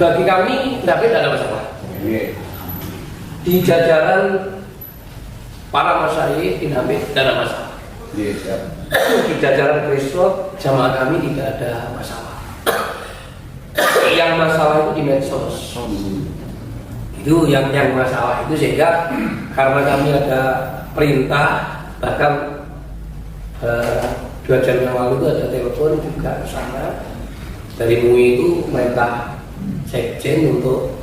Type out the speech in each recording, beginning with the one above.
bagi kami tidak ada masalah. Di jajaran para masyayikh dinamik tidak ada masalah. Di jajaran Kristus jamaah kami tidak ada masalah. Yang masalah itu di medsos. Itu yang masalah itu, sehingga karena kami ada perintah, bahkan 2 jam yang lalu itu ada telepon juga ke sana dari MUI, itu perintah sekjen untuk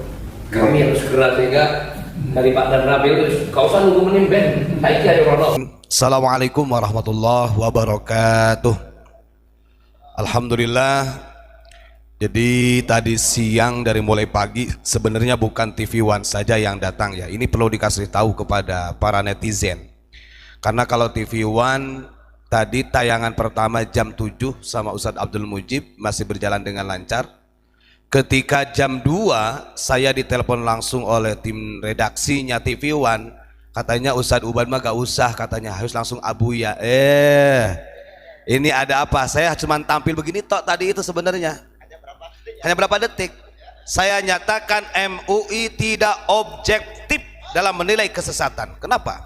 kami harus segera, sehingga dari Pak Dan Rabil itu kau usah nunggu menimben. Assalamualaikum warahmatullahi wabarakatuh. Alhamdulillah. Jadi tadi siang dari mulai pagi sebenarnya bukan TV One saja yang datang ya. Ini perlu dikasih tahu kepada para netizen. Karena kalau TV One tadi tayangan pertama jam 7 sama Ustadz Abdul Mujib masih berjalan dengan lancar. Ketika jam 2 saya ditelepon langsung oleh tim redaksinya TV One. Katanya Ustadz Uban mah gak usah, katanya harus langsung Abu ya. Ini ada apa? Saya cuma tampil begini tok tadi itu sebenarnya. Hanya berapa detik. Saya nyatakan MUI tidak objektif dalam menilai kesesatan. Kenapa?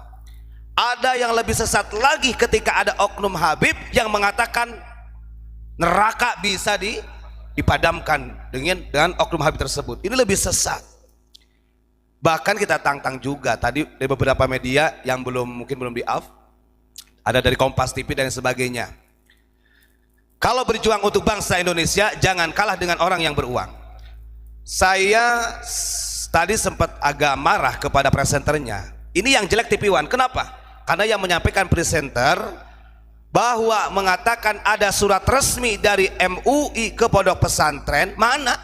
Ada yang lebih sesat lagi ketika ada oknum Habib yang mengatakan neraka bisa dipadamkan dengan oknum Habib tersebut. Ini lebih sesat. Bahkan kita tantang juga tadi dari beberapa media yang mungkin belum di-off, ada dari Kompas TV dan sebagainya. Kalau berjuang untuk bangsa Indonesia jangan kalah dengan orang yang beruang. Saya tadi sempat agak marah kepada presenternya. Ini yang jelek TV One. Kenapa? Karena yang menyampaikan presenter bahwa mengatakan ada surat resmi dari MUI ke pondok pesantren, mana?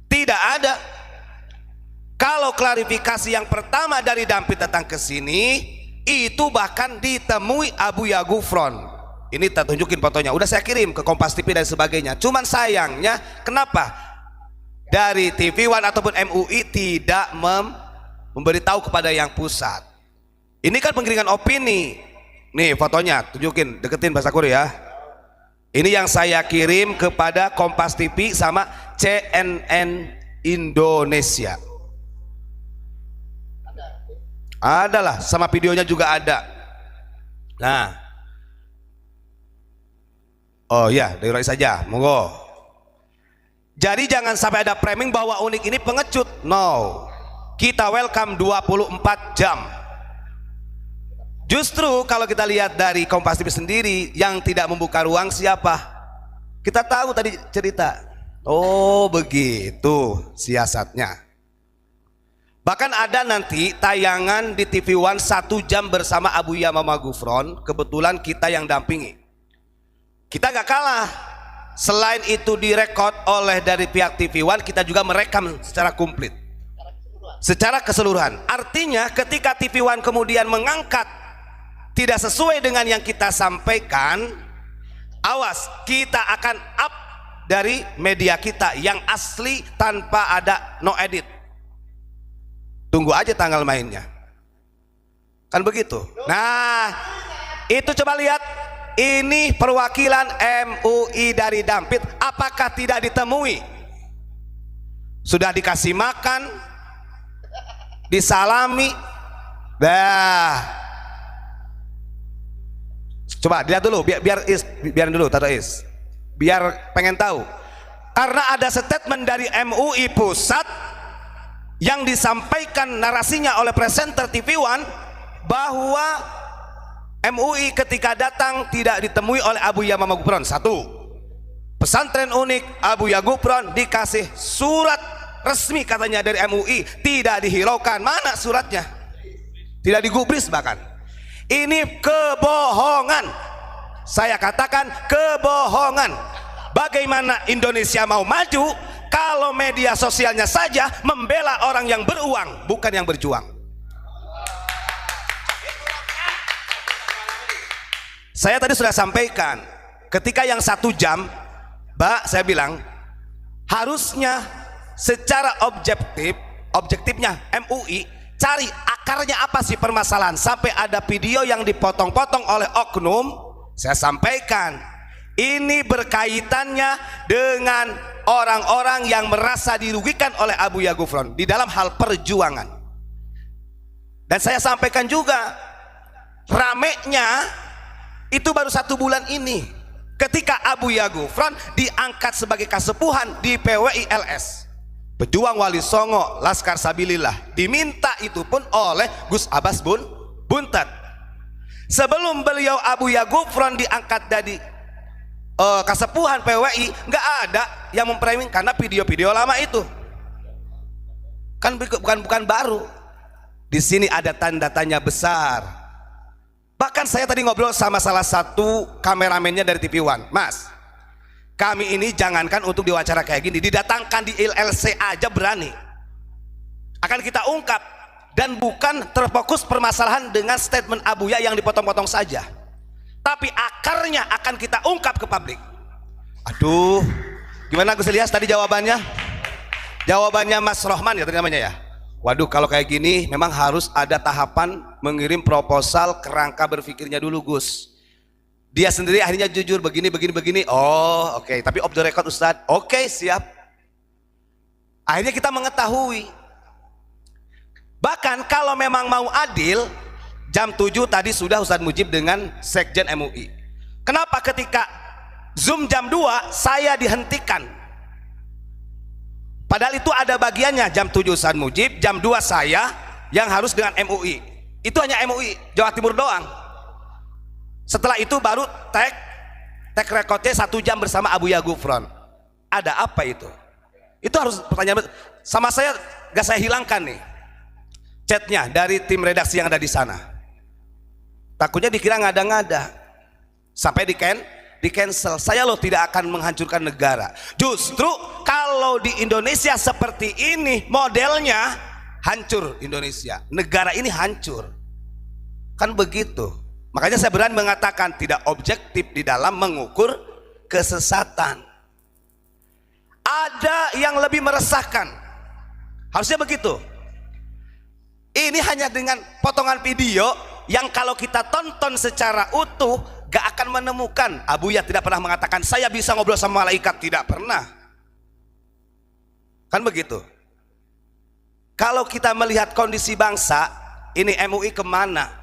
Tidak ada. Kalau klarifikasi yang pertama dari Dampit datang ke sini, itu bahkan ditemui Abu Ya Gufron. Ini tak tunjukin fotonya, udah saya kirim ke Kompas TV dan sebagainya. Cuman sayangnya kenapa dari TV One ataupun MUI tidak memberitahu kepada yang pusat. Ini kan penggiringan opini. Nih fotonya, tunjukin, deketin Pak Sakur ya. Ini yang saya kirim kepada Kompas TV sama CNN Indonesia. Adalah, sama videonya juga ada. Nah, oh ya, dari saja, monggo. Jadi jangan sampai ada framing bahwa Unik ini pengecut. No, kita welcome 24 jam. Justru kalau kita lihat dari Kompas TV sendiri yang tidak membuka ruang siapa? Kita tahu tadi cerita. Oh begitu siasatnya. Bahkan ada nanti tayangan di TV One 1 jam bersama Abu Yamama Gufron. Kebetulan kita yang dampingi. Kita gak kalah. Selain itu direkod oleh dari pihak TV One, kita juga merekam secara komplit, secara keseluruhan. Artinya ketika TV One kemudian mengangkat tidak sesuai dengan yang kita sampaikan, awas, kita akan up dari media kita yang asli tanpa ada no edit. Tunggu aja tanggal mainnya. Kan begitu. Nah, itu coba lihat. Ini perwakilan MUI dari Dampit. Apakah tidak ditemui? Sudah dikasih makan, disalami. Dah. Coba dilihat dulu, biarin dulu, Tata Is. Biar pengen tahu. Karena ada statement dari MUI pusat yang disampaikan narasinya oleh presenter TV One bahwa MUI ketika datang tidak ditemui oleh Abu Yamama Gufron. 1. Pesantren Unik Abu Ya Gufron dikasih surat resmi katanya dari MUI, tidak dihiraukan. Mana suratnya? Tidak digubris bahkan. Ini kebohongan. Saya katakan kebohongan. Bagaimana Indonesia mau maju kalau media sosialnya saja membela orang yang beruang, bukan yang berjuang? Saya tadi sudah sampaikan, ketika yang 1 jam, Mbak, saya bilang harusnya secara objektifnya MUI cari akarnya apa sih permasalahan. Sampai ada video yang dipotong-potong oleh oknum. Saya sampaikan Ini berkaitannya dengan orang-orang yang merasa dirugikan oleh Abuya Gufron di dalam hal perjuangan. Dan saya sampaikan juga, ramenya itu baru 1 bulan ini ketika Abuya Gufron diangkat sebagai kasepuhan di PWI LS, pejuang Wali Songo Laskar Sabilillah, diminta itu pun oleh Gus Abbas Buntet. Sebelum beliau Abuya Gufron diangkat dari kasepuhan PWI, nggak ada yang memframing karena video-video lama itu kan bukan baru. Di sini ada tanda tanya besar. Bahkan saya tadi ngobrol sama salah satu kameramennya dari TV One, Mas, kami ini jangankan untuk diwawancara kayak gini, didatangkan di ILC aja berani, akan kita ungkap, dan bukan terfokus permasalahan dengan statement Abuya yang dipotong-potong saja, tapi akarnya akan kita ungkap ke publik. Aduh, gimana Gus Ilyas tadi jawabannya? Jawabannya Mas Rohman ya tadi namanya ya. Waduh, kalau kayak gini memang harus ada tahapan mengirim proposal kerangka berpikirnya dulu Gus. Dia sendiri akhirnya jujur begini. Oh oke. Tapi off the record Ustadz. Oke, siap. Akhirnya kita mengetahui. Bahkan kalau memang mau adil, jam 7 tadi sudah Ustadz Mujib dengan Sekjen MUI. Kenapa ketika Zoom jam 2 saya dihentikan? Padahal itu ada bagiannya, jam 7 Ustadz Mujib, jam 2 saya yang harus dengan MUI. Itu hanya MUI Jawa Timur doang. Setelah itu baru tag recordnya 1 jam bersama Abuya Gufron. Ada apa itu? Itu harus pertanyaan sama saya, gak saya hilangkan nih chatnya dari tim redaksi yang ada di sana. Takutnya dikira ngada-ngada sampai di cancel. Saya loh tidak akan menghancurkan negara. Justru kalau di Indonesia seperti ini modelnya, hancur Indonesia, negara ini hancur. Kan begitu. Makanya saya berani mengatakan tidak objektif di dalam mengukur kesesatan. Ada yang lebih meresahkan. Harusnya begitu. Ini hanya dengan potongan video yang kalau kita tonton secara utuh gak akan menemukan. Abuya tidak pernah mengatakan saya bisa ngobrol sama malaikat, tidak pernah. Kan begitu. Kalau kita melihat kondisi bangsa ini, MUI kemana?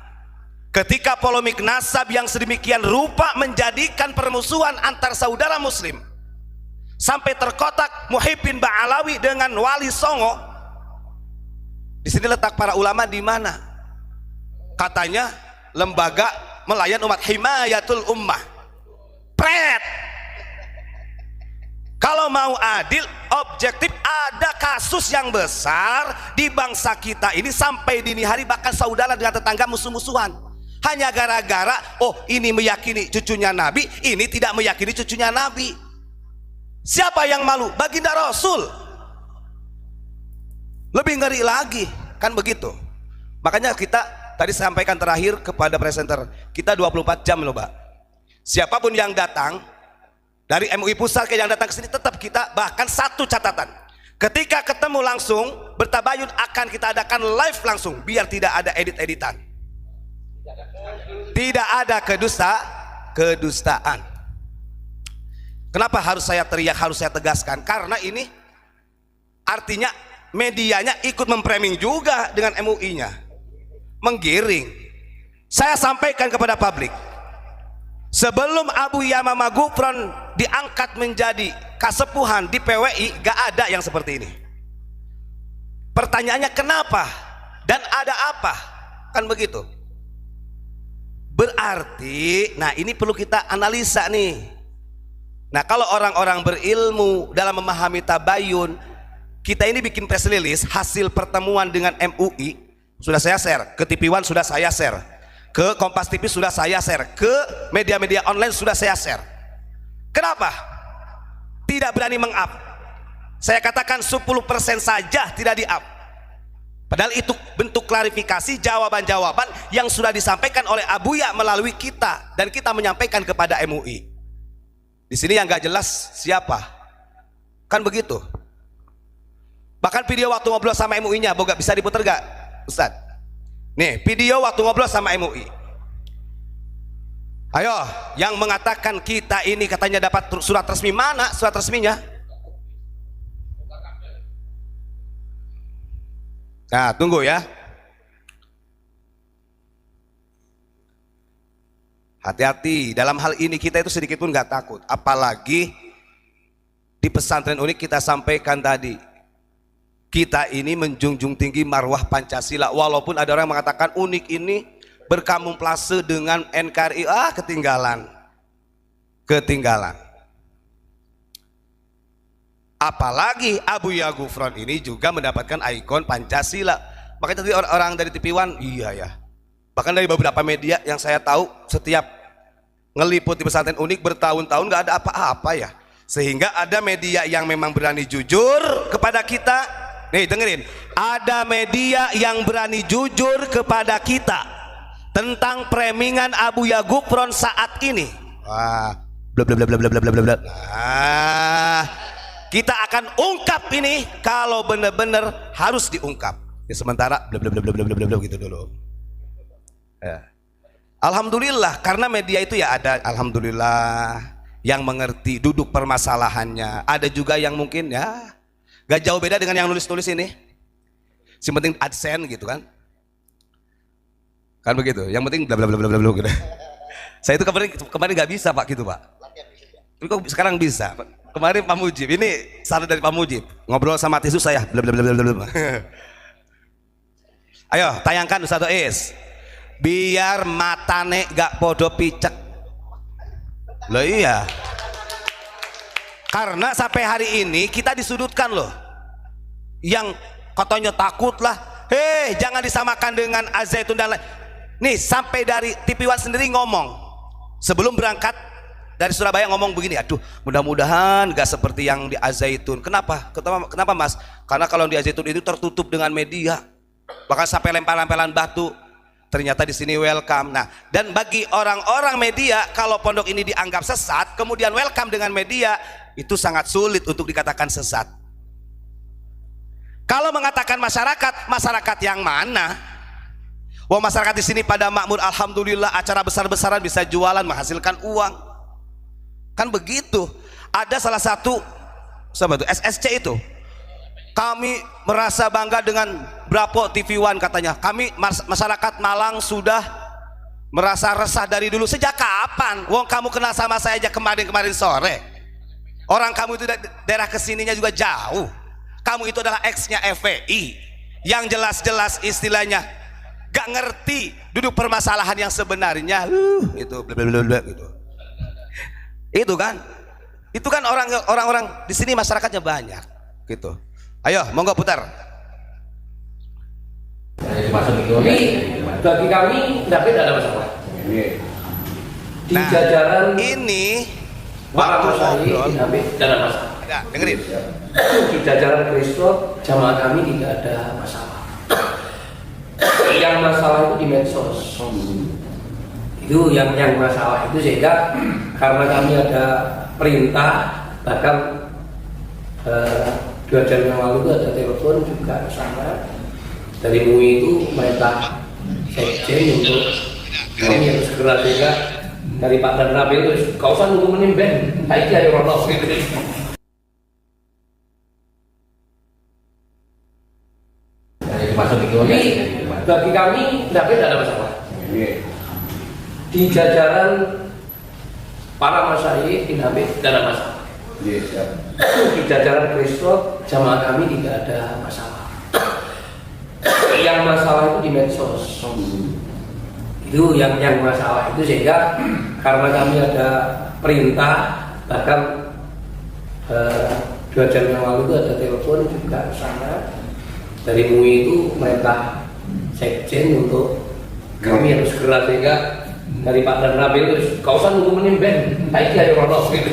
Ketika polemik nasab yang sedemikian rupa menjadikan permusuhan antar saudara muslim, sampai terkotak Muhyiddin Ba'alawi dengan Wali Songo. Di sini letak para ulama di mana? Katanya lembaga melayan umat, himayatul ummah. Pret. Kalau mau adil, objektif, ada kasus yang besar di bangsa kita ini sampai dini hari bahkan saudara dengan tetangga musuh-musuhan. Hanya gara-gara oh ini meyakini cucunya Nabi, ini tidak meyakini cucunya Nabi. Siapa yang malu? Baginda Rasul. Lebih ngeri lagi, kan begitu. Makanya kita tadi sampaikan terakhir kepada presenter, kita 24 jam loh Pak. Siapapun yang datang dari MUI pusat yang datang ke sini, tetap kita bahkan satu catatan. Ketika ketemu langsung bertabayun akan kita adakan live langsung, biar tidak ada edit-editan. Tidak ada kedustaan. Kenapa harus saya teriak, harus saya tegaskan? Karena ini artinya medianya ikut memframing juga dengan MUI-nya, menggiring. Saya sampaikan kepada publik, sebelum Abuya Gufron diangkat menjadi kasepuhan di PWI, gak ada yang seperti ini. Pertanyaannya kenapa dan ada apa? Kan begitu. Berarti, nah ini perlu kita analisa nih. Nah kalau orang-orang berilmu dalam memahami tabayun, kita ini bikin press release hasil pertemuan dengan MUI, sudah saya share ke TV One, sudah saya share ke Kompas TV, sudah saya share ke media-media online, sudah saya share. Kenapa? Tidak berani meng-up. Saya katakan 10% saja tidak di-up. Padahal itu bentuk klarifikasi, jawaban-jawaban yang sudah disampaikan oleh Abuya melalui kita, dan kita menyampaikan kepada MUI. Di sini yang gak jelas siapa, kan begitu. Bahkan video waktu ngobrol sama MUI-nya, boga bisa diputar gak Ustadz? Nih video waktu ngobrol sama MUI. Ayo, yang mengatakan kita ini katanya dapat surat resmi, mana surat resminya? Nah, tunggu ya. Hati-hati, dalam hal ini kita itu sedikit pun nggak takut. Apalagi di pesantren Unik kita sampaikan tadi, kita ini menjunjung tinggi marwah Pancasila. Walaupun ada orang yang mengatakan Unik ini berkamuflase dengan NKRI, ketinggalan. Apalagi Abu Ya Gufron ini juga mendapatkan ikon Pancasila. Makanya tadi orang dari TV One, iya ya, bahkan dari beberapa media yang saya tahu setiap ngeliput di pesantren Unik bertahun-tahun nggak ada apa-apa ya, sehingga ada media yang memang berani jujur kepada kita. Nih dengerin, ada media yang berani jujur kepada kita tentang premingan Abu Ya Gufron saat ini. Wah, bla bla bla bla bla bla bla bla. Nah, kita akan ungkap ini kalau benar-benar harus diungkap. Ya, sementara bla bla bla bla bla bla bla gitu dulu. Ya. Alhamdulillah karena media itu ya ada, alhamdulillah yang mengerti duduk permasalahannya. Ada juga yang mungkin ya gak jauh beda dengan yang nulis-nulis ini. Yang penting AdSense gitu kan. Kan begitu, yang penting bla bla bla bla bla gitu. Saya itu kemarin nggak bisa Pak gitu Pak. Tapi kok sekarang bisa? Kemarin Pak Mujib, ini saran dari Pak Mujib, ngobrol sama tisu saya bla bla bla bla bla. Ayo tayangkan Ustaz Is, biar matane gak podo picek. Loh iya, karena sampai hari ini kita disudutkan loh, yang katanya takut lah, jangan disamakan dengan Al-Zaitun dan lain. Nih sampai dari TV One sendiri ngomong sebelum berangkat dari Surabaya, ngomong begini, aduh mudah-mudahan gak seperti yang di Al-Zaitun. Kenapa Mas? Karena kalau di Al-Zaitun itu tertutup dengan media, bahkan sampai lempar-lemparan batu. Ternyata di sini welcome. Nah, dan bagi orang-orang media, kalau pondok ini dianggap sesat kemudian welcome dengan media, itu sangat sulit untuk dikatakan sesat. Kalau mengatakan masyarakat yang mana? Wah, masyarakat di sini pada makmur, alhamdulillah, acara besar-besaran bisa jualan menghasilkan uang. Kan begitu. Ada salah satu SSC itu, kami merasa bangga dengan Brapo TV One katanya. Kami masyarakat Malang sudah merasa resah dari dulu. Sejak kapan? Wong kamu kenal sama saya aja kemarin sore. Orang kamu itu daerah kesininya juga jauh. Kamu itu adalah ex-nya FPI yang jelas-jelas istilahnya gak ngerti duduk permasalahan yang sebenarnya. Itu blablabla gitu. Itu kan orang-orang di sini masyarakatnya banyak gitu. Ayo monggo putar. Ini bagi kami tidak ada masalah. Di jajaran ini para masyarakat tidak ada masalah. Ya, dengerin. Di jajaran Kristo jamaah kami tidak ada masalah. Yang masalah itu di medsos. Itu yang masalah itu, sehingga karena kami ada perintah, bahkan 2 jam yang lalu itu ada telepon juga sama dari MUI, itu merintah sekjen untuk kami harus segera, sehingga dari Pak Dan Nabil itu kau usah nunggu menimben, baik dari Rono gitu. Ini bagi kami tidak ada masalah. Di jajaran para masyayikh dinamik tidak ada masalah. Di jajaran Kristo jamaah kami tidak ada masalah. Yang masalah itu di medsos. Itu yang masalah itu, sehingga karena kami ada perintah, bahkan 2 jam yang lalu itu ada telepon juga sana dari MUI, itu merintah sekjen untuk kami harus segera, sehingga dari Pak Dan Nabil itu kau usah nunggu menimben, baik dari Rono gitu.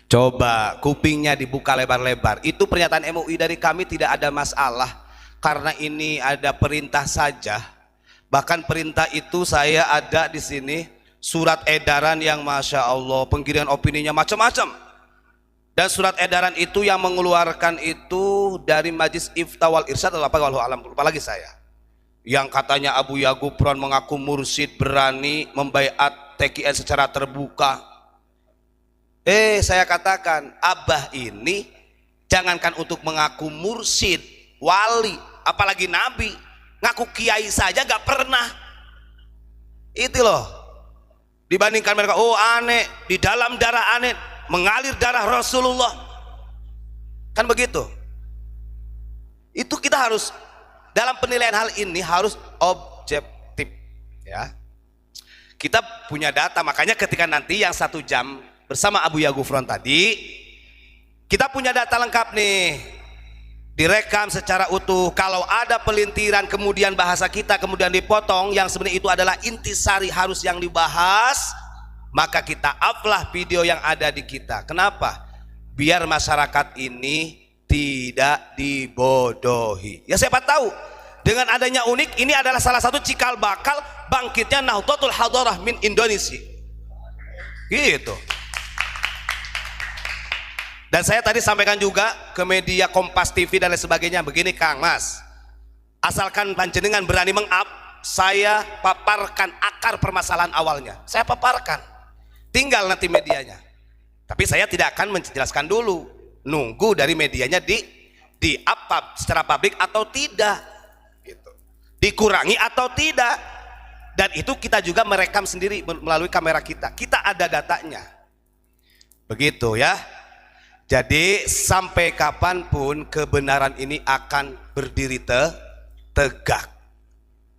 Coba kupingnya dibuka lebar-lebar. Itu pernyataan MUI dari kami, tidak ada masalah. Karena ini ada perintah saja. Bahkan perintah itu saya ada di sini surat edaran yang Masya Allah penggiringan opininya macam-macam. Dan surat edaran itu yang mengeluarkan itu dari Majlis Ifta wal Irsyad atau apa, walau alam, lupa lagi saya. Yang katanya Abu Yagupron mengaku mursyid berani membaiat TKN secara terbuka. Saya katakan, Abah ini jangankan untuk mengaku mursyid, wali, apalagi nabi, ngaku kiai saja gak pernah. Itu loh. Dibandingkan mereka, oh aneh, di dalam darah aneh mengalir darah Rasulullah. Kan begitu. Itu kita harus dalam penilaian hal ini harus objektif, ya. Kita punya data, makanya ketika nanti yang 1 jam bersama Abu Yagufron tadi, kita punya data lengkap nih, direkam secara utuh. Kalau ada pelintiran kemudian bahasa kita kemudian dipotong, yang sebenarnya itu adalah intisari harus yang dibahas, maka kita uplah video yang ada di kita. Kenapa? Biar masyarakat ini tidak dibodohi. Ya siapa tahu dengan adanya Unik ini adalah salah satu cikal bakal bangkitnya Nahdlatul Hadharah min Indonesia. Gitu. Dan saya tadi sampaikan juga ke media Kompas TV dan lain sebagainya, begini Kang Mas, asalkan panjenengan berani meng-up, saya paparkan akar permasalahan awalnya, saya paparkan, tinggal nanti medianya. Tapi saya tidak akan menjelaskan dulu, nunggu dari medianya di-up secara publik atau tidak, gitu. Dikurangi atau tidak. Dan itu kita juga merekam sendiri melalui kamera kita ada datanya, begitu ya. Jadi sampai kapanpun kebenaran ini akan berdiri tegak.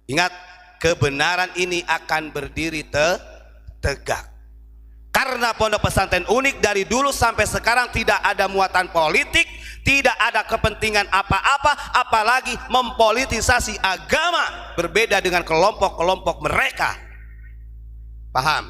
Ingat, kebenaran ini akan berdiri tegak. Karena Pondok Pesantren Unik dari dulu sampai sekarang tidak ada muatan politik, tidak ada kepentingan apa-apa, apalagi mempolitisasi agama, berbeda dengan kelompok-kelompok mereka. Paham?